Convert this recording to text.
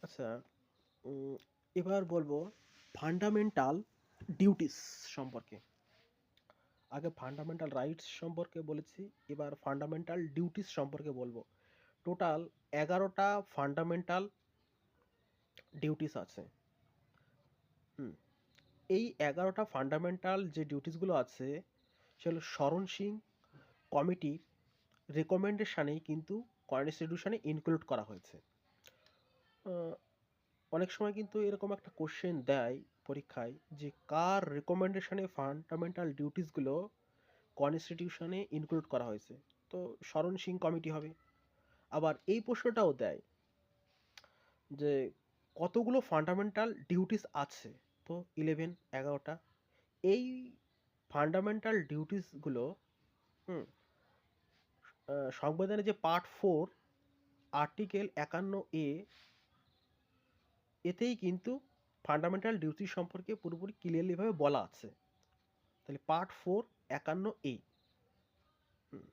আচ্ছা, উম, এবার বলবো ফান্ডামেন্টাল ডিউটিস সম্পর্কে। আগে ফান্ডামেন্টাল রাইটস সম্পর্কে বলেছি, এবার ফান্ডামেন্টাল ডিউটিস সম্পর্কে বলবো। টোটাল 11টা ফান্ডামেন্টাল ডিউটিস আছে। হুম, এই 11টা ফান্ডামেন্টাল যে ডিউটিসগুলো আছে সেগুলো শরণ সিং কমিটির রেকমেন্ডেশনেই কিন্তু কনস্টিটিউশনে ইনক্লুড করা হয়েছে। আহ, অনেক সময় কিন্তু এরকম একটা কোশ্চেন দেয় পরীক্ষায় যে কার রেকমেন্ডেশনে ফান্ডামেন্টাল ডিউটিসগুলো কনস্টিটিউশনে ইনক্লুড করা হয়েছে। তো শরণ সিং কমিটি হবে। আবার এই প্রশ্নটাও দেয় যে কতগুলো ফান্ডামেন্টাল ডিউটিস আছে। তো 11 এই ফান্ডামেন্টাল ডিউটিসগুলো হুম সংবিধানের যে পার্ট 4 আর্টিকেল 51 এতেই কিন্তু ফান্ডামেন্টাল ডিউটি সম্পর্কে পুরোপুরি ক্লিয়ারলিভাবে বলা আছে। তাহলে পার্ট 4 51 হুম